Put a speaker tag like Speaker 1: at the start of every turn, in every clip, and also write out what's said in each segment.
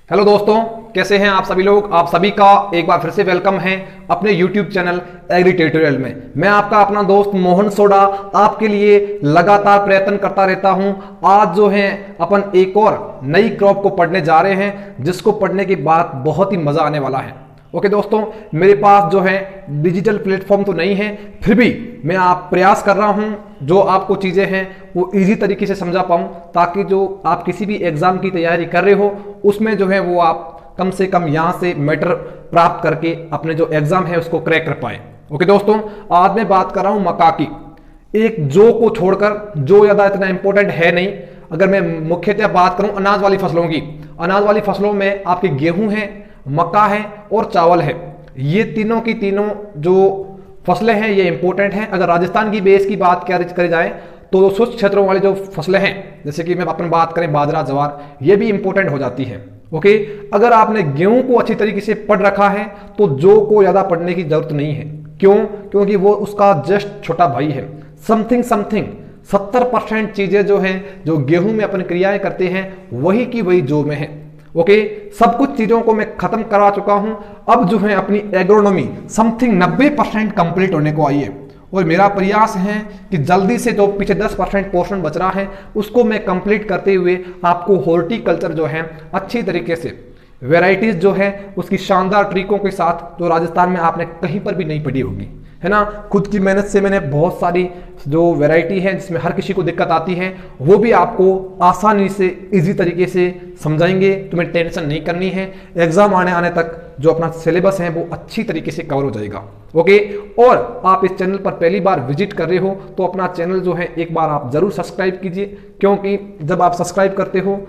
Speaker 1: Hello दोस्तों, कैसे हैं आप सभी लोग। आप सभी का एक बार फिर से वेलकम है अपने YouTube चैनल एग्री ट्यूटोरियल में। मैं आपका अपना दोस्त मोहन सोडा आपके लिए लगातार प्रयत्न करता रहता हूं। आज जो है अपन एक और नई क्रॉप को पढ़ने जा रहे हैं, जिसको पढ़ने के बाद बहुत ही मजा आने वाला है। ओके दोस्तों, मेरे पास जो है डिजिटल प्लेटफॉर्म तो नहीं है, फिर भी मैं आप प्रयास कर रहा हूं जो आपको चीज़ें हैं वो इजी तरीके से समझा पाऊं, ताकि जो आप किसी भी एग्जाम की तैयारी कर रहे हो उसमें जो है वो आप कम से कम यहां से मैटर प्राप्त करके अपने जो एग्जाम है उसको क्रैक कर पाए। ओके दोस्तों, आज मैं बात कर रहा हूं मक्का की। एक जो को छोड़कर जो ज़्यादा इतना इंपॉर्टेंट है नहीं। अगर मैं मुख्यतः बात करूं अनाज वाली फसलों की, अनाज वाली फसलों में आपके गेहूं है, मक्का है और चावल है। ये तीनों की तीनों जो फसलें हैं ये इंपॉर्टेंट हैं। अगर राजस्थान की बेस की बात करी जाए तो शुष्क क्षेत्रों वाली जो फसलें हैं, जैसे कि मैं अपन बात करें बाजरा ज्वार, ये भी इंपॉर्टेंट हो जाती है। ओके, अगर आपने गेहूं को अच्छी तरीके से पढ़ रखा है तो जो को ज्यादा पढ़ने की जरूरत नहीं है। क्यों? क्योंकि वो उसका जस्ट छोटा भाई है। समथिंग 70% चीजें जो हैं जो गेहूं में अपन क्रियाएं करते हैं वही की वही जो में है। ओके, सब कुछ चीजों को मैं खत्म करा चुका हूं। अब जो है अपनी एग्रोनॉमी समथिंग 90% कंप्लीट होने को आई है, और मेरा प्रयास है कि जल्दी से जो पीछे 10% पोर्शन बच रहा है उसको मैं कंप्लीट करते हुए आपको हॉर्टिकल्चर जो है अच्छी तरीके से वैरायटीज जो है उसकी शानदार ट्रिकों के साथ, जो राजस्थान में आपने कहीं पर भी नहीं पढ़ी होगी, है ना। खुद की मेहनत से मैंने बहुत सारी जो वैरायटी है जिसमें हर किसी को दिक्कत आती है वो भी आपको आसानी से इजी तरीके से समझाएंगे। तुम्हें टेंशन नहीं करनी है, एग्जाम आने तक जो अपना सिलेबस है वो अच्छी तरीके से कवर हो जाएगा। ओके, और आप इस चैनल पर पहली बार विजिट कर रहे हो तो अपना चैनल जो है एक बार आप जरूर सब्सक्राइब कीजिए, क्योंकि जब आप सब्सक्राइब करते हो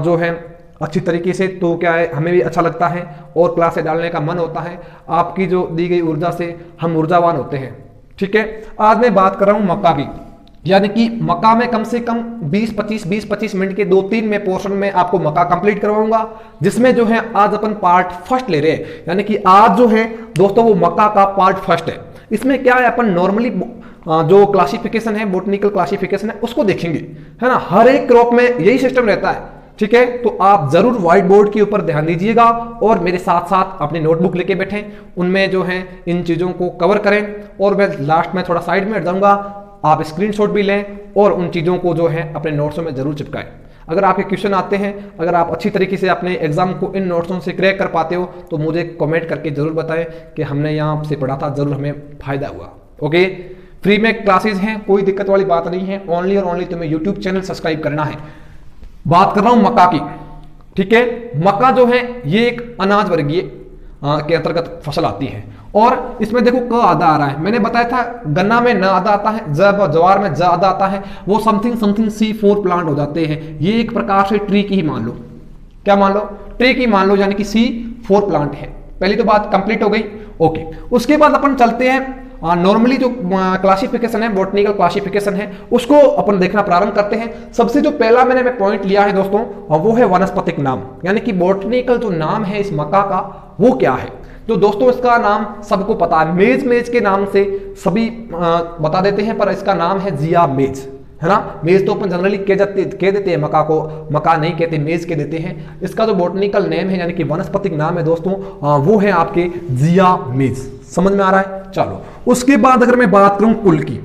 Speaker 1: जो है अच्छी तरीके से तो क्या है, हमें भी अच्छा लगता है और क्लासें डालने का मन होता है। आपकी जो दी गई ऊर्जा से हम ऊर्जावान होते हैं। ठीक है, आज मैं बात कर रहा हूं मक्का की, यानी कि मक्का में कम से कम 20-25 मिनट के 2-3 में पोर्शन में आपको मक्का कंप्लीट करवाऊंगा, जिसमें जो है आज अपन पार्ट फर्स्ट ले रहे हैं। यानी कि आज जो है दोस्तों वो मक्का का पार्ट फर्स्ट है। इसमें क्या है, अपन नॉर्मली जो क्लासिफिकेशन है, बोटनिकल क्लासिफिकेशन है, उसको देखेंगे, है ना। हर एक क्रॉप में यही सिस्टम रहता है। ठीक है, तो आप जरूर व्हाइट बोर्ड के ऊपर ध्यान दीजिएगा और मेरे साथ साथ अपनी नोटबुक लेके बैठें, उनमें जो है इन चीजों को कवर करें, और मैं लास्ट में थोड़ा साइड में हट जाऊंगा। आप स्क्रीनशॉट भी लें और उन चीजों को जो है अपने नोट्सों में जरूर चिपकाएं। अगर आपके क्वेश्चन आते हैं, अगर आप अच्छी तरीके से अपने एग्जाम को इन नोट्सों से क्रैक कर पाते हो तो मुझे कमेंट करके जरूर बताएं कि हमने यहाँ से पढ़ा था, जरूर हमें फायदा हुआ। ओके, फ्री में क्लासेज हैं, कोई दिक्कत वाली बात नहीं है। ओनली और ओनली तुम्हें यूट्यूब चैनल सब्सक्राइब करना है। बात कर रहा हूं मक्का की। ठीक है, मक्का जो है ये एक अनाज वर्गीय के अंतर्गत फसल आती है, और इसमें देखो क आधा आ रहा है। मैंने बताया था गन्ना में न आधा आता है, ज्वार में ज आधा आता है, वो समथिंग C4 प्लांट हो जाते हैं। ये एक प्रकार से ट्री की ही मान लो, क्या मान लो, ट्री की मान लो, यानी कि C4 प्लांट है। पहली तो बात कंप्लीट हो गई। ओके, उसके बाद अपन चलते हैं नॉर्मली जो क्लासिफिकेशन है, बॉटनिकल क्लासिफिकेशन है, उसको अपन देखना प्रारंभ करते हैं। सबसे जो पहला मैंने पॉइंट लिया है दोस्तों वो है वानस्पतिक नाम, यानी कि बॉटनिकल जो नाम है इस मक्का का वो क्या है। तो दोस्तों इसका नाम सबको पता है, मेज के नाम से सभी बता देते हैं, पर इसका नाम है जिया मेज, है ना। मेज तो अपन जनरली कह देते हैं, मक्का को मक्का नहीं कहते, मेज कह देते हैं। इसका जो बॉटनिकल नेम है यानी कि वनस्पतिक नाम है दोस्तों वो है आपके जिया मेज। समझ में आ रहा है? चलो, उसके बाद अगर मैं बात करूं कुल की,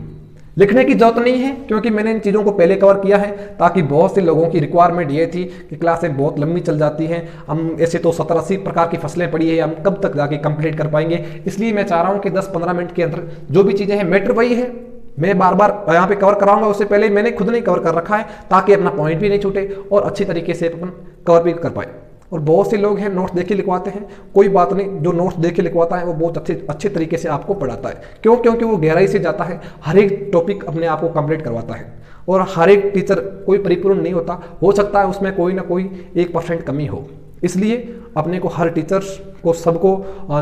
Speaker 1: लिखने की जरूरत नहीं है क्योंकि मैंने इन चीज़ों को पहले कवर किया है, ताकि बहुत से लोगों की रिक्वायरमेंट ये थी कि क्लासें बहुत लंबी चल जाती हैं, हम ऐसे तो 70-80 प्रकार की फसलें पड़ी है, हम कब तक जाके कंप्लीट कर पाएंगे। इसलिए मैं चाह रहा हूँ कि 10-15 मिनट के अंदर जो भी चीज़ें हैं, मैटर वही है, मैं बार बार यहाँ पे कवर कराऊंगा, उससे पहले मैंने खुद नहीं कवर कर रखा है, ताकि अपना पॉइंट भी नहीं छूटे और अच्छी तरीके से अपन कवर भी कर पाए। और बहुत से लोग हैं नोट्स देख के लिखवाते हैं, कोई बात नहीं, जो नोट्स देख के लिखवाता है वो बहुत अच्छे तरीके से आपको पढ़ाता है। क्यों? क्योंकि वो गहराई से जाता है, हर एक टॉपिक अपने आप को कंप्लीट करवाता है, और हर एक टीचर कोई परिपूर्ण नहीं होता, हो सकता है उसमें कोई ना कोई 1% कमी हो। इसलिए अपने को हर टीचर्स को सबको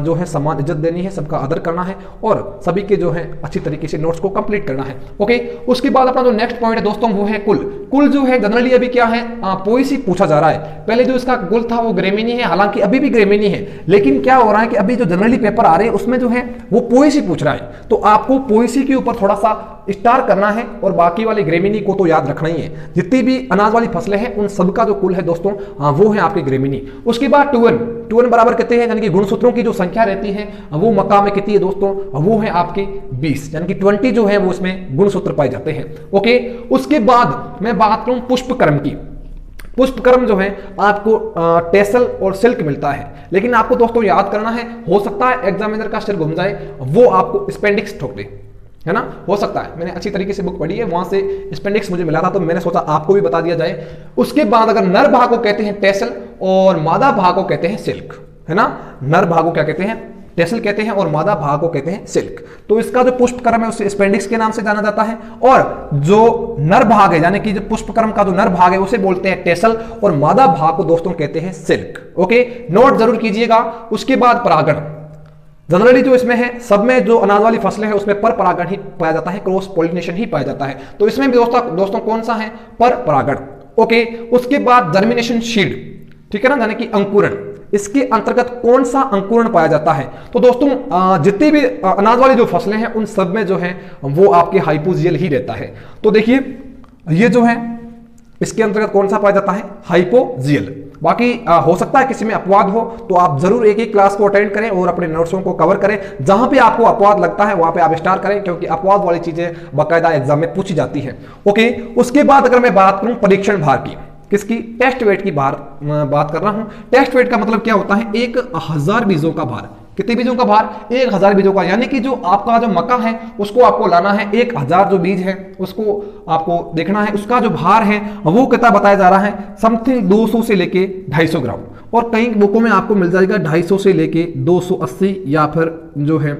Speaker 1: जो है समान इज्जत देनी है, सबका आदर करना है, और सभी के जो है अच्छी तरीके से नोट्स को कंप्लीट करना है। ओके, उसके बाद अपना जो नेक्स्ट पॉइंट है दोस्तों वो है कुल। कुल जो है जनरली अभी क्या है, पोएसी पूछा जा रहा है। पहले जो इसका कुल था वो ग्रेमिनी है, हालांकि अभी भी ग्रेमिनी है, लेकिन क्या हो रहा है कि अभी जो जनरली पेपर आ रहे हैं उसमें जो है वो पोएसी पूछ रहा है। तो आपको पोएसी के ऊपर थोड़ा सा स्टार करना है और बाकी वाली ग्रेमिनी को तो याद रखना ही है। जितनी भी अनाज वाली फसलें हैं उन सबका जो कुल है दोस्तों वो है आपकी ग्रेमिनी। उसके बाद 2n बराबर कितने हैं, यानी कि गुणसूत्रों की जो संख्या रहती है वो मक्का में कितनी है दोस्तों, वो है आपकी 20, यानी कि 20 जो है वो इसमें गुणसूत्र पाए जाते हैं। ओके, उसके बाद मैं बात करूं पुष्पक्रम की। पुष्पक्रम जो है आपको टेसल और सिल्क मिलता है, लेकिन आपको दोस्तों याद करना है, हो सकता है एग्जामिनर का सिर घूम जाए, वो आपको स्पेंडिक्स ठोक दे, है ना, हो सकता है। मैंने अच्छी तरीके से बुक पढ़ी है, वहां से स्पेंडिक्स मुझे मिला था तो मैंने सोचा आपको भी बता दिया जाए। उसके बाद अगर नर भाग को कहते हैं टेसल और मादा भाग को कहते हैं सिल्क, है ना, नर भाग को क्या कहते हैं, टेसल कहते हैं और मादा भाग को कहते हैं सिल्क। तो इसका जो पुष्पक्रम है उसे स्पेंडिक्स के नाम से जाना जाता है, और जो नर भाग है यानी कि जो पुष्पक्रम का जो नर भाग है उसे बोलते हैं टेसल और मादा भाग को दोस्तों कहते हैं सिल्क। ओके, नोट जरूर कीजिएगा। उसके बाद परागण, जनरली जो इसमें है सब में जो अनाज वाली फसलें हैं उसमें पर परागण ही पाया जाता है, क्रॉस पॉलिनेशन ही पाया जाता है। तो इसमें भी दोस्तों कौन सा है, पर परागण। ओके, उसके बाद जर्मिनेशन शीड, ठीक है ना, यानी कि अंकुरण, इसके अंतर्गत कौन सा अंकुरण पाया जाता है। तो दोस्तों जितनी भी अनाज वाली जो फसलें हैं उन सब में जो है वो आपके हाइपोजियल ही रहता है। तो देखिए ये जो है इसके अंतर्गत कौन सा पाया जाता है, हाइपोजियल। बाकी हो सकता है किसी में अपवाद हो, तो आप जरूर एक क्लास को अटेंड करें और अपने नोट्सों को कवर करें। जहां पे आपको अपवाद लगता है वहां पे आप स्टार करें, क्योंकि अपवाद वाली चीजें बाकायदा एग्जाम में पूछी जाती है। ओके, उसके बाद अगर मैं बात करूं परीक्षण भार की, किसकी, टेस्ट वेट की बात कर रहा हूं। टेस्ट वेट का मतलब क्या होता है, 1000 बीजों का भार। कितने बीजों का भार, 1000 बीजों का, यानी कि जो आपका जो मक्का है उसको आपको लाना है, 1000 जो बीज है उसको आपको देखना है, उसका जो भार है वो कितना बताया जा रहा है, समथिंग 200 से लेके 250 ग्राम, और कई बुकों में आपको मिल जाएगा 250 से लेके 280 या फिर जो है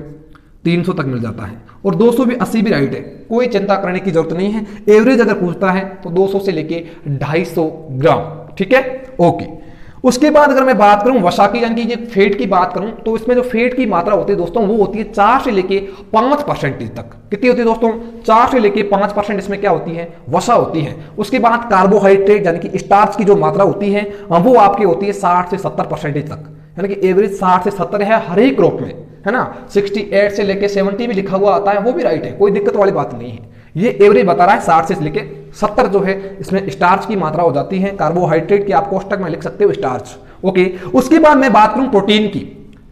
Speaker 1: 300 तक मिल जाता है, और 200 भी 80 भी राइट है, कोई चिंता करने की जरूरत नहीं है। एवरेज अगर पूछता है तो 200 से लेके 250 ग्राम, ठीक है। ओके, उसके बाद अगर मैं बात करूं वसा की, यानी कि ये फैट की बात करूं, तो इसमें जो फैट की मात्रा होती है दोस्तों वो होती है 4 से लेके 5% तक। कितनी होती है दोस्तों, 4 से लेके 5% इसमें क्या होती है, वसा होती है। उसके बाद कार्बोहाइड्रेट यानी कि स्टार्च की जो मात्रा होती है वो आपकी होती है 60 से 70% तक, यानी कि एवरेज 60 से 70 है हर एक क्रॉप में, है ना। 68 से लेके 70 भी लिखा हुआ आता है, वो भी राइट है, कोई दिक्कत वाली बात नहीं है। ये एवरेज बता रहा है 60 से लेके 70 जो है इसमें स्टार्च की मात्रा हो जाती है। कार्बोहाइड्रेट की आप कोष्टक में लिख सकते हो स्टार्च। ओके, उसके बाद मैं बात करूं प्रोटीन की,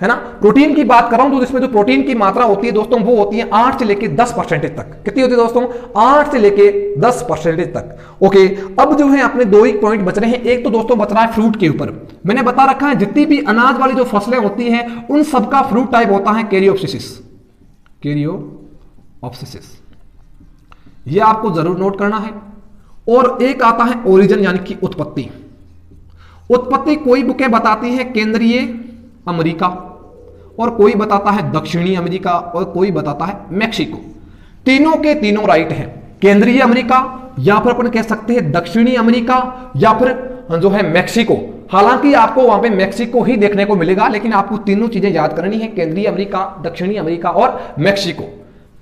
Speaker 1: है ना, प्रोटीन की बात कर रहा हूं तो इसमें जो प्रोटीन की मात्रा होती है दोस्तों वो होती है 8 से लेके 10% तक। कितनी होती है दोस्तों, 8 से लेके 10% तक। ओके, अब जो है अपने 2 ही पॉइंट बच रहे हैं। एक तो दोस्तों बच रहा है फ्रूट के ऊपर। मैंने बता रखा है जितनी भी अनाज वाली जो फसलें होती हैं उन सबका फ्रूट टाइप होता है कैरियोप्सिस। कैरियोप्सिस ये आपको जरूर नोट करना है। और एक आता है ओरिजिन यानी कि उत्पत्ति। उत्पत्ति कोई बुकें बताती है केंद्रीय अमेरिका, और कोई बताता है दक्षिणी अमेरिका, और कोई बताता है मैक्सिको। तीनों के तीनों राइट हैं, केंद्रीय अमेरिका या फिर अपन कह सकते हैं दक्षिणी अमेरिका या फिर जो है मैक्सिको। हालांकि आपको वहां पे मैक्सिको ही देखने को मिलेगा, लेकिन आपको तीनों चीजें याद करनी है, केंद्रीय अमेरिका, दक्षिणी अमेरिका और मैक्सिको,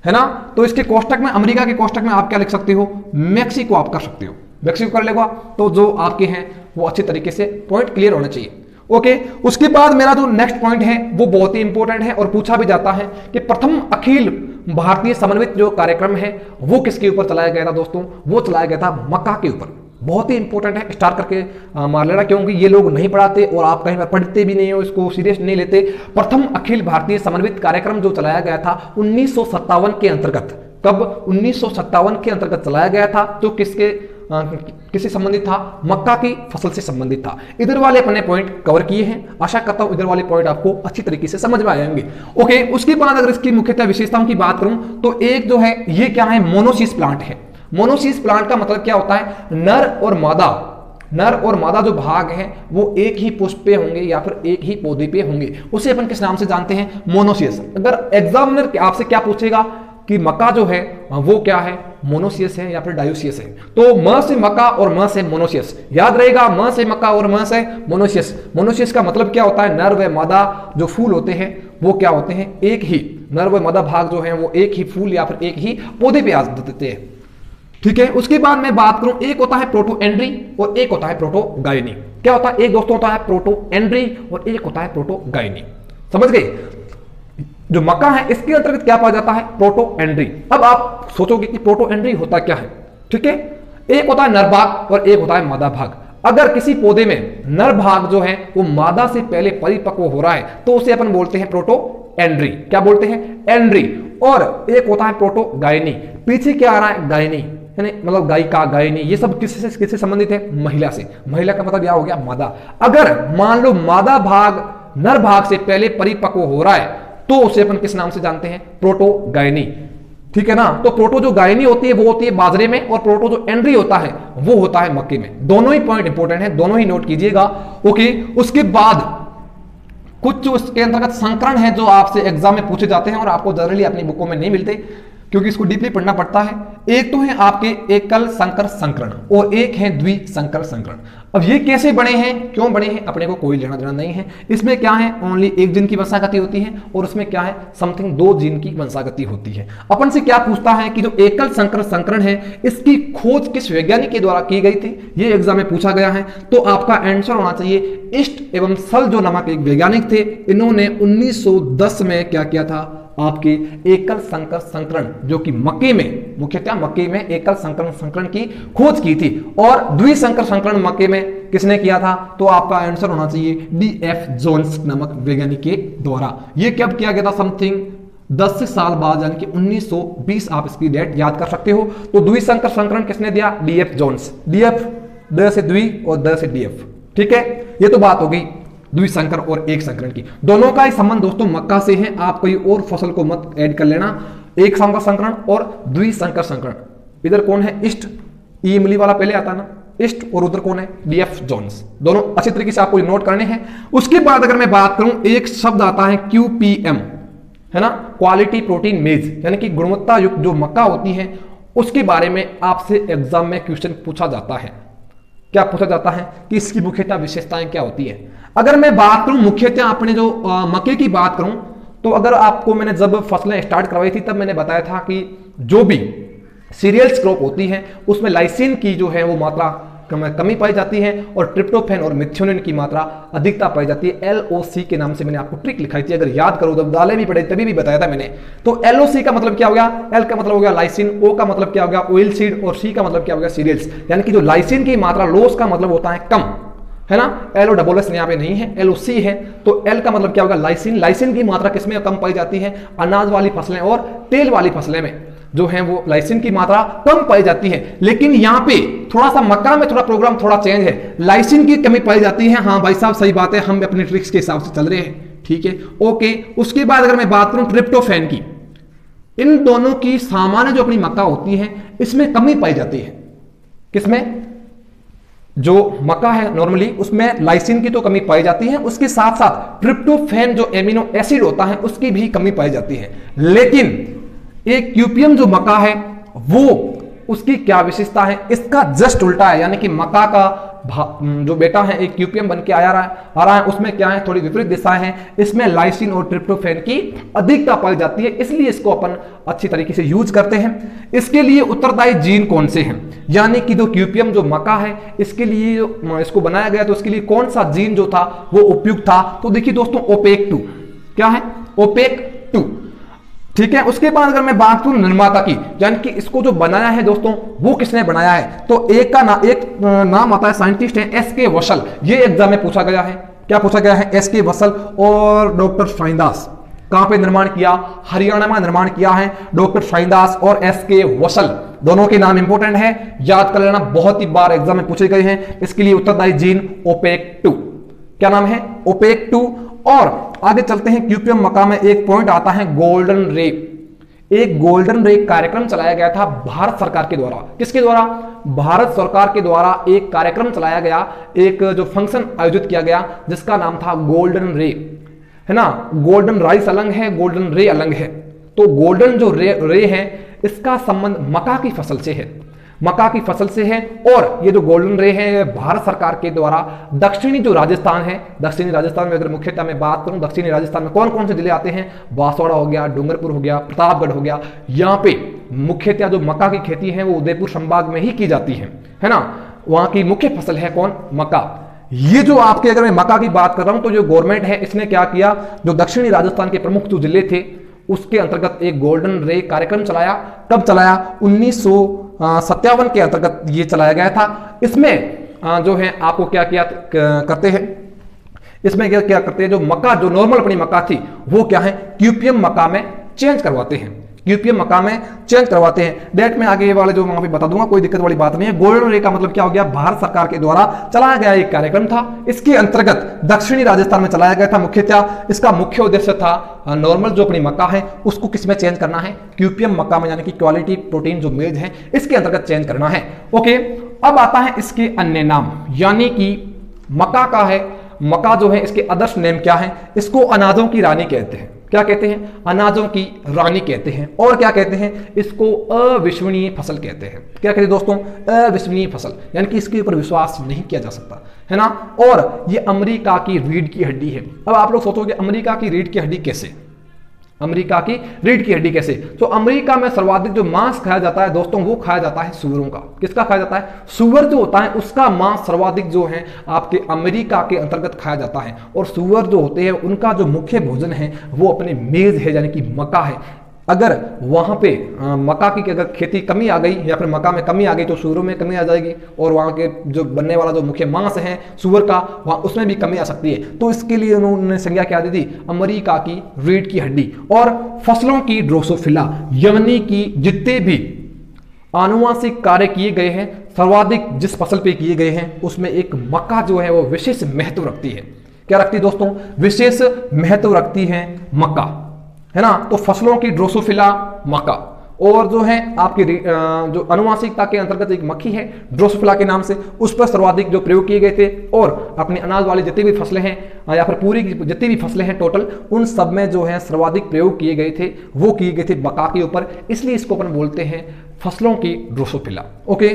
Speaker 1: है ना। तो इसके कोष्टक में, अमेरिका के कोष्टक में आप क्या लिख सकते हो, मैक्सिको आप कर सकते हो, मैक्सिको कर लेगा तो जो आपके हैं वो अच्छी तरीके से पॉइंट क्लियर होना चाहिए। ओके, उसके बाद मेरा जो नेक्स्ट पॉइंट है वो बहुत ही इंपॉर्टेंट है और पूछा भी जाता है कि प्रथम अखिल भारतीय समन्वित जो कार्यक्रम है वो किसके ऊपर चलाया गया था दोस्तों, वो चलाया गया था मक्का के ऊपर। बहुत ही इंपॉर्टेंट है, स्टार करके मार लेना, क्योंकि ये लोग नहीं पढ़ाते और आप कहीं पर पढ़ते भी नहीं हो, इसको सीरियस नहीं लेते। प्रथम अखिल भारतीय समन्वित कार्यक्रम जो चलाया गया था 1957 के अंतर्गत, कब, 1957 के अंतर्गत चलाया गया था, तो किससे संबंधित था, मक्का की फसल से संबंधित था। इधर वाले अपने पॉइंट कवर किए हैं, आशा करता हूं इधर वाले पॉइंट आपको अच्छी तरीके से समझ में आएंगे। ओके, उसके बाद अगर इसकी मुख्यतः विशेषताओं की बात करूं तो एक जो है ये क्या है, मोनोसिस प्लांट है। मोनोसिस प्लांट का मतलब क्या होता है, नर और मादा जो भाग हैं वो एक ही पुष्प पे होंगे या फिर एक ही पौधे पे होंगे, उसे अपन किस नाम से जानते हैं, मोनोसियस। अगर एग्जामिनर आपसे क्या पूछेगा कि मक्का जो है वो क्या है, मोनोसियस है या फिर डायोसियस है, तो म से मक्का और म से मोनोसियस याद रहेगा, म से मक्का और म से मोनोसियस। मोनोसियस का मतलब क्या होता है, नर व मादा जो फूल होते हैं वो क्या होते हैं, एक ही, नर व मादा भाग जो है वो एक ही फूल या फिर एक ही पौधे पे आ देते हैं, ठीक है। उसके बाद मैं बात करूं, एक होता है प्रोटो एंड्री और एक होता है प्रोटोगायनी। क्या होता है, एक दोस्तों होता है प्रोटो एंड्री और एक होता है प्रोटोगायनी, समझ गए। जो मक्का है इसके अंतर्गत क्या पाया जाता है, प्रोटो एंड्री। अब आप सोचोगे कि प्रोटो एंड्री होता क्या है, ठीक है, एक होता है नर भाग और एक होता है मादा भाग। अगर किसी पौधे में नर भाग जो है वो मादा से पहले परिपक्व हो रहा है तो उसे अपन बोलते हैं प्रोटो एंड्री। क्या बोलते हैं, एंड्री। और एक होता है प्रोटो गायनी। पीछे क्या आ रहा है, गायनी, यानी मतलब गायिका, गायनी, ये सब किससे संबंधित है, महिला से। महिला का मतलब क्या हो गया, मादा। अगर मान लो मादा भाग नर भाग से पहले परिपक्व हो रहा है तो उसे अपन किस नाम से जानते हैं, प्रोटो गायनी, ठीक है ना। तो प्रोटो जो गायनी होती है वो होती है बाजरे में, और प्रोटो जो एंड्री होता है वो होता है मक्के में। दोनों ही पॉइंट इंपॉर्टेंट है, दोनों ही नोट कीजिएगा। ओके, उसके बाद कुछ जो इसके अंतर्गत संकरण है जो आपसे एग्जाम में पूछे जाते हैं और आपको जनरली अपनी बुकों में नहीं मिलते क्योंकि इसको डीपली पढ़ना पड़ता है। एक तो है आपके एकल संकर संकरण और एक है द्विसंकर संकरण। अब ये कैसे बने हैं, क्यों बने हैं, अपने को कोई लेना देना नहीं है। इसमें क्या है, ओनली एक जीन की वंशागति होती है और उसमें क्या है, समथिंग 2 जीन की वंशागति होती है। अपन से क्या पूछता है कि जो एकल संकर संकरण है इसकी खोज किस वैज्ञानिक के द्वारा की गई थी, ये एग्जाम में पूछा गया है। तो आपका आंसर होना चाहिए ईस्ट एवं सल जो नामक एक वैज्ञानिक थे, इन्होंने 1910 में क्या किया था, आपके एकल संकर संकरण जो कि मक्के में, मुख्यतः मक्के में एकल संकर संकरण की खोज की थी। और द्विसंकर संकरण मक्के में किसने किया था, तो आपका आंसर होना चाहिए DF जोन्स नामक वैज्ञानिक के द्वारा। यह कब किया गया था, समथिंग 10 साल बाद, यानी कि 1920, आप इसकी डेट याद कर सकते हो। तो द्विसंकर संकरण किसने दिया, DF जोन्स। DF, द से द्वि और द से DF, ठीक है। ये तो बात हो गई द्विसंकर और एक संकरण की। दोनों का ही संबंध दोस्तों मक्का से है, आप कोई और फसल को मत ऐड कर लेना। एक संकर संकरण और द्विसंकर संकरण, इधर कौन है, ईस्ट, ई इमली वाला पहले आता ना, ईस्ट, और उधर कौन है, DF जोन्स। दोनों अच्छी तरीके से आपको नोट करने हैं। उसके बाद अगर मैं बात करूं, एक शब्द आता है QPM, है ना, क्वालिटी प्रोटीन मेज, यानी कि गुणवत्ता युक्त जो मक्का होती है उसके बारे में आपसे एग्जाम में क्वेश्चन पूछा जाता है। क्या पूछा जाता है कि इसकी मुख्यतः विशेषताएं क्या होती है। अगर मैं बात करूं मुख्यतः अपने जो मक्के की बात करूं, तो अगर आपको मैंने जब फसलें स्टार्ट करवाई थी तब मैंने बताया था कि जो भी सीरियल्स क्रॉप होती है उसमें लाइसिन की जो है वो मात्रा कमी पाई जाती है और ट्रिप्टोफैन और मिथ्योनिन की मात्रा अधिकता पाई जाती है। LOC के नाम से मैंने आपको ट्रिक लिखाई थी, अगर याद करो, जब दालें भी पढ़े तभी भी बताया था मैंने। तो LOC का मतलब क्या हो गया, L का मतलब हो गया लाइसिन, O का मतलब क्या हो गया, ऑयल सीड, और C का मतलब क्या हो गया, सीरियल्स। यानी कि जो लाइसिन की मात्रा, लोस का मतलब होता है कम, है ना, LOSS यहाँ पे नहीं है, LOC है। तो L का मतलब क्या होगा, लाइसिन। लाइसिन की मात्रा किसमें कम पाई जाती है, अनाज वाली फसलें और तेल वाली फसलें में जो है वो लाइसिन की मात्रा कम पाई जाती है। लेकिन यहाँ पे थोड़ा सा मक्का में थोड़ा प्रोग्राम थोड़ा चेंज है, लाइसिन की कमी पाई जाती है। हाँ भाई साहब सही बात है, हम अपने ट्रिक्स के हिसाब से चल रहे हैं, ठीक है, ओके। उसके बाद अगर मैं बात करूं ट्रिप्टोफैन की, इन दोनों की सामान्य जो अपनी मक्का होती है इसमें कमी पाई जाती है। किसमें, जो मक्का है नॉर्मली उसमें लाइसिन की तो कमी पाई जाती है, उसके साथ साथ ट्रिप्टोफैन जो एमिनो एसिड होता है उसकी भी कमी पाई जाती है। लेकिन एक QPM जो मक्का है वो, उसकी क्या विशेषता है, इसका जस्ट उल्टा है। यानी कि मक्का का जो बेटा है एक QPM बन के आ रहा है, उसमें क्या है, थोड़ी विपरीत दिशाएं हैं। इसमें लाइसिन और ट्रिप्टोफैन की अधिकता पाई जाती है, इसलिए इसको अपन अच्छी तरीके से यूज करते हैं। इसके लिए उत्तरदायी जीन कौन से हैं, यानी कि जो QPM जो मक्का है इसके लिए इसको बनाया गया तो उसके लिए कौन सा जीन जो था वो उपयुक्त था। तो देखिए दोस्तों, OPEC2, क्या है, OPEC2, ठीक है। उसके बाद अगर मैं बात करूं निर्माता की, यानी कि इसको जो बनाया है दोस्तों वो किसने बनाया है, तो एक नाम आता है, साइंटिस्ट है SK वसल। ये एग्जाम में पूछा गया है, क्या पूछा गया है, SK वसल और डॉक्टर शाहीनदास। कहां पे निर्माण किया, हरियाणा में निर्माण किया है डॉक्टर शाहीनदास और SK वसल। दोनों के नाम इंपॉर्टेंट है, याद कर लेना, बहुत ही बार एग्जाम में पूछे गए हैं। इसके लिए उत्तरदायी जीन OPEC2, क्या नाम है, OPEC2। और आगे चलते हैं, QPM मक्का में एक पॉइंट आता है गोल्डन रे। एक गोल्डन रे कार्यक्रम चलाया गया था भारत सरकार के द्वारा। किसके द्वारा, भारत सरकार के द्वारा एक कार्यक्रम चलाया गया, एक जो फंक्शन आयोजित किया गया जिसका नाम था गोल्डन रे, है ना। गोल्डन राइस अलग है, गोल्डन रे अलग है। तो गोल्डन जो रे है इसका संबंध मक्का की फसल से है, मक्का की फसल से है। और ये जो गोल्डन रे है भारत सरकार के द्वारा दक्षिणी जो राजस्थान है, दक्षिणी राजस्थान में अगर मुख्यतः मैं बात करूं, दक्षिणी राजस्थान में कौन कौन से जिले आते हैं, बांसवाड़ा हो गया, डूंगरपुर हो गया, प्रतापगढ़ हो गया। यहाँ पे मुख्यतः जो मक्का की खेती है वो उदयपुर संभाग में ही की जाती है ना। वहां की मुख्य फसल है कौन, मक्का। ये जो आपके, अगर मैं मक्का की बात कर रहा हूं तो जो गवर्नमेंट है इसने क्या किया, जो दक्षिणी राजस्थान के प्रमुख जो जिले थे उसके अंतर्गत एक गोल्डन रे कार्यक्रम चलाया। कब चलाया? 1957 के अंतर्गत ये चलाया गया था। इसमें जो है आपको क्या किया करते हैं, इसमें क्या क्या करते हैं, जो मक्का जो नॉर्मल अपनी मक्का थी वो क्या है क्यूपीएम मक्का में चेंज करवाते हैं, क्यूपीएम मक्का में चेंज करवाते हैं। डेट में आगे ये वाले जो वहां पे बता दूंगा, कोई दिक्कत वाली बात नहीं है। गोल्डन रे का मतलब क्या हो गया? भारत सरकार के द्वारा चलाया गया एक कार्यक्रम था। इसके अंतर्गत दक्षिणी राजस्थान में चलाया गया था मुख्यतः। इसका मुख्य उद्देश्य था नॉर्मल जो अपनी मक्का है उसको किस में चेंज करना है? क्यूपीएम मक्का में, यानी कि क्वालिटी प्रोटीन जो मेज है इसके अंतर्गत चेंज करना है। ओके, अब आता है इसके अन्य नाम, यानी कि मक्का का है, मक्का जो है इसके आदर्श नेम क्या है? इसको अनाजों की रानी कहते हैं। क्या कहते हैं? अनाजों की रानी कहते हैं। और क्या कहते हैं? इसको अविश्वसनीय फसल कहते हैं। क्या कहते हैं दोस्तों? अविश्वसनीय फसल, यानी कि इसके ऊपर विश्वास नहीं किया जा सकता, है ना। और ये अमेरिका की रीढ़ की हड्डी है। अब आप लोग सोचोगे अमेरिका की रीढ़ की हड्डी कैसे? अमेरिका की रीढ़ की हड्डी कैसे? तो अमेरिका में सर्वाधिक जो मांस खाया जाता है दोस्तों वो खाया जाता है सूअरों का। किसका खाया जाता है? सूअर जो होता है उसका मांस सर्वाधिक जो है आपके अमेरिका के अंतर्गत खाया जाता है। और सूअर जो होते हैं उनका जो मुख्य भोजन है वो अपने मेज है, यानी कि मक्का है। अगर वहां पे मक्का की अगर खेती कमी आ गई या फिर मक्का में कमी आ गई तो सूअरों में कमी आ जाएगी, और वहां के जो बनने वाला जो मुख्य मांस है सूअर का वहां उसमें भी कमी आ सकती है। तो इसके लिए उन्होंने संज्ञा क्या दी थी? अमेरिका की रीढ़ की हड्डी। और फसलों की ड्रोसोफिला, यानी कि जितने भी आनुवांशिक कार्य किए गए हैं सर्वाधिक जिस फसल पे किए गए हैं उसमें एक मक्का जो है वो विशेष महत्व रखती है। क्या रखती है दोस्तों? विशेष महत्व रखती है मक्का, है ना। तो फसलों की ड्रोसोफिला मक्का, और जो है आपकी जो आनुवांशिकता के अंतर्गत एक मक्खी है ड्रोसोफिला के नाम से, उस पर सर्वाधिक जो प्रयोग किए गए थे। और अपने अनाज वाली जितनी भी फसलें हैं या फिर पूरी की जितनी भी फसलें हैं टोटल, उन सब में जो है सर्वाधिक प्रयोग किए गए थे वो किए गए थे मक्का के ऊपर, इसलिए इसको अपन बोलते हैं फसलों की ड्रोसोफिला। ओके,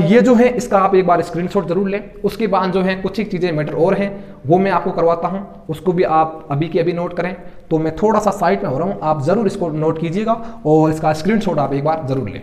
Speaker 1: ये जो है इसका आप एक बार स्क्रीनशॉट जरूर लें। उसके बाद जो है कुछ ही चीजें मैटर और हैं वो मैं आपको करवाता हूं, उसको भी आप अभी के अभी नोट करें। तो मैं थोड़ा सा साइड में हो रहा हूं, आप जरूर इसको नोट कीजिएगा और इसका स्क्रीनशॉट आप एक बार जरूर लें।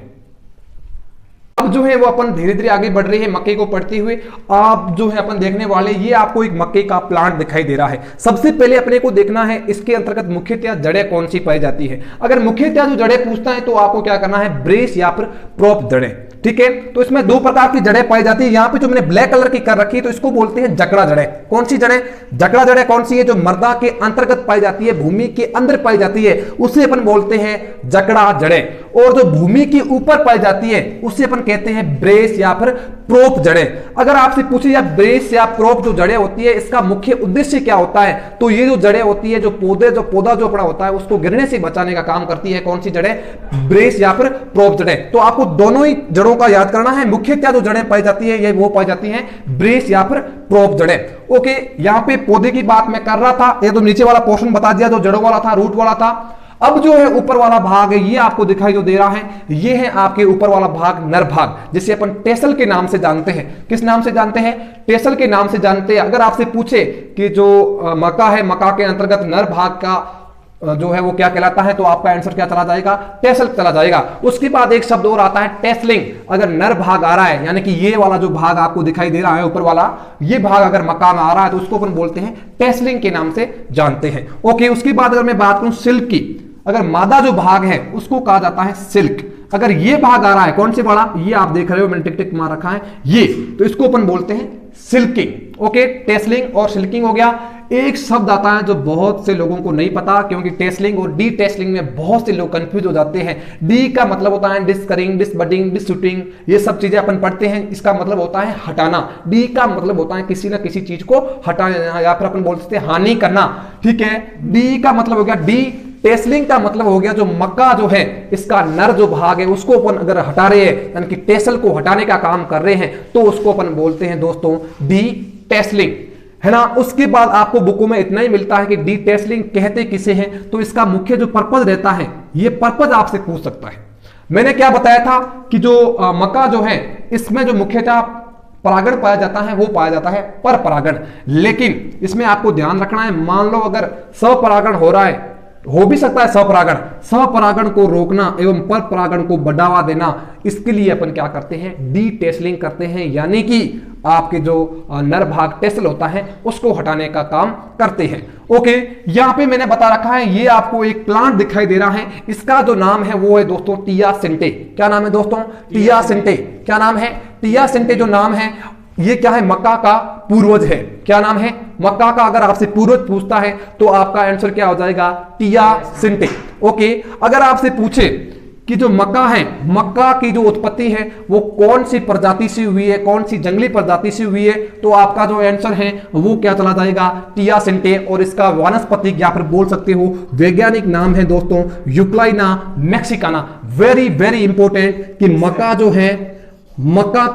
Speaker 1: अब जो है वो अपन धीरे धीरे आगे बढ़ रही है मक्के को पढ़ते हुए। आप जो है अपन देखने वाले, ये आपको एक मक्के का प्लांट दिखाई दे रहा है। सबसे पहले अपने को देखना है इसके अंतर्गत मुख्यतः जड़ें कौन सी पाई जाती है। अगर मुख्यतः जो जड़ें पूछता है तो आपको क्या करना है? ब्रेस या फिर प्रोप जड़ें, ठीक है। तो इसमें दो प्रकार की जड़ें पाई जाती है। यहां पे जो मैंने ब्लैक कलर की कर रखी है तो इसको बोलते हैं जकड़ा जड़ें। कौन सी जड़ें? जकड़ा जड़ें कौन सी है? जो मृदा के अंतर्गत पाई जाती है, भूमि के अंदर पाई जाती है, उसे अपन बोलते हैं जकड़ा जड़ें। और जो भूमि के ऊपर पाई जाती है उसे अपन कहते हैं ब्रेस या फिर प्रोप जड़ें। अगर आपसे पूछे या ब्रेस या प्रोप जो जड़ें होती है इसका मुख्य उद्देश्य क्या होता है, तो ये जो जड़ें होती है, जो पौधा जो अपना होता है उसको गिरने से बचाने का काम करती है। कौन सी जड़ें? ब्रेस या फिर प्रोप जड़ें। तो आपको दोनों ही जड़ों का याद करना है। मुख्यतः जो जड़ें पाई जाती है ये वो पाई जाती हैं ब्रेस या फिर प्रोप जड़ें। ओके, यहां पे पौधे की बात मैं कर रहा था, ये तो नीचे वाला पोर्शन बता दिया जो जड़ों वाला था, रूट वाला था। अब जो है ऊपर वाला भाग है ये आपको दिखाई जो दे रहा है, ये है आपके ऊपर वाला भाग, नर भाग, जिसे अपन टेसल के नाम से जानते हैं। किस नाम से जानते हैं? टेसल के नाम से जानते हैं। अगर आपसे पूछे कि जो मक्का है, मक्का के अंतर्गत नर भाग का जो है वो क्या कहलाता है, तो आपका आंसर क्या चला जाएगा? टेसल चला जाएगा। उसके बाद एक शब्द और आता है टेसलिंग। अगर नर भाग आ रहा है, यानी कि ये वाला जो भाग आपको दिखाई दे रहा है ऊपर वाला, ये भाग अगर मक्का में आ रहा है तो उसको अपन बोलते हैं टेसलिंग के नाम से जानते हैं। ओके, उसके बाद अगर मैं बात करूं सिल्क की, अगर मादा जो भाग है उसको कहा जाता है सिल्क। अगर ये भाग आ रहा है, कौन से वाला? ये आप देख रहे हो मैंने टिक टिक मार रखा है ये, तो इसको अपन बोलते हैं सिल्किंग। ओके, टेसलिंग और सिल्किंग हो गया। एक शब्द आता है जो बहुत से लोगों को नहीं पता, क्योंकि टेसलिंग और डी टेसलिंग में बहुत से लोग कंफ्यूज हो जाते हैं। डी का मतलब होता है डिस्करिंग, डिसबडिंग, डिसशूटिंग, ये सब चीजें अपन पढ़ते हैं। इसका मतलब होता है हटाना। डी का मतलब होता है किसी ना किसी चीज को हटाना, या फिर अपन बोल सकते हैं हानि करना, ठीक है। डी का मतलब हो गया डी। टेसलिंग का मतलब हो गया जो मक्का जो है इसका नर जो भाग है उसको अपन अगर हटा रहे हैं, यानी कि टेसल को हटाने का काम कर रहे हैं, तो उसको अपन बोलते हैं दोस्तों डी टेसलिंग, है ना। उसके बाद आपको बुकों में इतना ही मिलता है कि डी टेसलिंग कहते किसे हैं, तो इसका मुख्य जो पर्पज रहता है, ये पर्पज आपसे पूछ सकता है। मैंने क्या बताया था कि जो मक्का जो है इसमें जो मुख्यतः परागण पाया जाता है वो पाया जाता है पर परागण। लेकिन इसमें आपको ध्यान रखना है, मान लो अगर स्वपरागण हो रहा है हो भी सकता है स्वपरागण। स्वपरागण को रोकना एवं पर परागण को बढ़ावा देना, इसके लिए अपन क्या करते हैं, डी टेसलिंग करते हैं, यानी कि आपके जो नर भाग टेसल होता है उसको हटाने का काम करते हैं। ओके, यहां पे मैंने बता रखा है, ये आपको एक प्लांट दिखाई दे रहा है, इसका जो नाम है वो है दोस्तों टिया सिंटे। क्या नाम है दोस्तों, टिया सिंटे। क्या नाम है, टिया सिंटे जो नाम है, ये क्या है, मक्का का पूर्वज है। क्या नाम है, मक्का का अगर आपसे पूर्वज पूछता है तो आपका आंसर क्या हो जाएगा, टिया सिंटे। ओके, अगर आपसे पूछे कि जो मक्का है, मक्का की जो उत्पत्ति है वो कौन सी प्रजाति से हुई है, कौन सी जंगली प्रजाति से हुई है, तो आपका जो आंसर है वो क्या चला जाएगा, टिया सिंटे। और इसका वानस्पतिक या फिर बोल सकते हो वैज्ञानिक नाम है दोस्तों यूक्लाइना मैक्सिकाना। वेरी वेरी इंपॉर्टेंट कि मक्का जो है, मक्का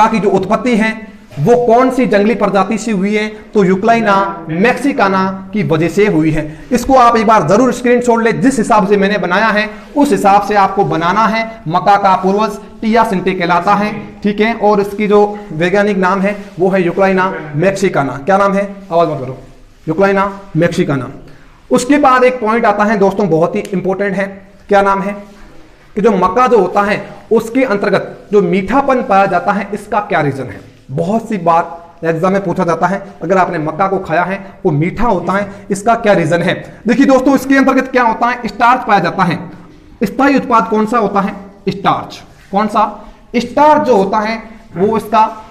Speaker 1: की जो उत्पत्ति है वो कौन सी जंगली प्रजाति से हुई है, तो यूक्लाइना मैक्सिकाना की वजह से हुई है। इसको आप एक बार जरूर स्क्रीनशॉट ले, जिस हिसाब से मैंने बनाया है उस हिसाब से आपको बनाना है। मक्का का पूर्वज टिया सिंटे कहलाता है, ठीक है, और इसकी जो वैज्ञानिक नाम है वो है यूक्लाइना मैक्सिकाना। क्या नाम है, आवाज मत करो, यूक्लाइना मैक्सिकाना। उसके बाद एक पॉइंट आता है दोस्तों, बहुत ही इंपॉर्टेंट है। क्या नाम है कि जो मक्का जो होता है उसके अंतर्गत जो मीठापन पाया जाता है, इसका क्या रीजन है। बहुत सी बार एग्जाम में पूछा जाता है, अगर आपने मक्का को खाया है वो मीठा होता है, इसका क्या रीजन है। देखिए दोस्तों, इसके अंतर्गत क्या होता है, स्टार्च पाया जाता है। स्थायी उत्पाद कौन सा होता है, स्टार्च। कौन सा, स्टार्च जो होता है वो इसका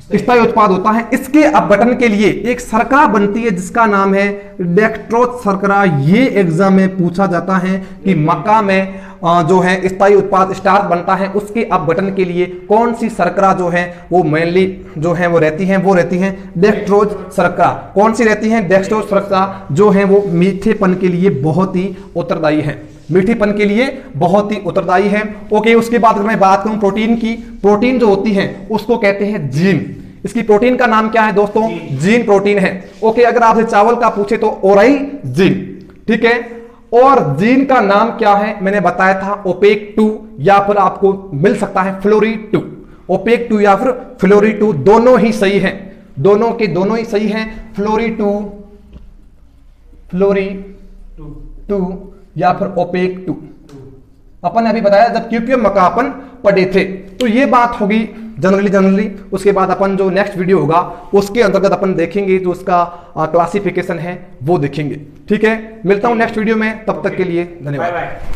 Speaker 1: स्थायी उत्पाद होता है। इसके अपघटन के लिए एक शर्करा बनती है जिसका नाम है डेक्स्ट्रोज शर्करा। ये एग्जाम में पूछा जाता है कि मक्का में जो है स्थायी उत्पाद स्टार्च बनता है, उसके अपघटन के लिए कौन सी शर्करा जो है वो मेनली जो है वो रहती है, वो रहती है डेक्स्ट्रोज शर्करा। कौन सी रहती है, डेक्स्ट्रोज शर्करा जो है वो मीठेपन के लिए बहुत ही उत्तरदायी है, मीठेपन के लिए बहुत ही उत्तरदायी है। ओके, उसके बाद अगर मैं बात करूं प्रोटीन की, प्रोटीन जो होती है उसको कहते हैं जीन। इसकी प्रोटीन का नाम क्या है दोस्तों, जीन प्रोटीन है। ओके, अगर आपसे चावल का पूछे तो ओराई जीन, ठीक है। और जीन का नाम क्या है, मैंने बताया था ओपेक 2, या फिर आपको मिल सकता है फ्लोरी 2। ओपेक 2 या फिर फ्लोरी 2 दोनों ही सही है, दोनों के दोनों ही सही हैं। फ्लोरी 2 या फिर ओपेक 2 अपन ने अभी बताया जब क्यूपीएम मक्का अपन पढ़े थे। तो ये बात होगी जनरली। उसके बाद अपन जो नेक्स्ट वीडियो होगा उसके अंतर्गत अपन देखेंगे जो उसका क्लासिफिकेशन है वो देखेंगे, ठीक है। मिलता हूं नेक्स्ट वीडियो में, तब तक के लिए धन्यवाद।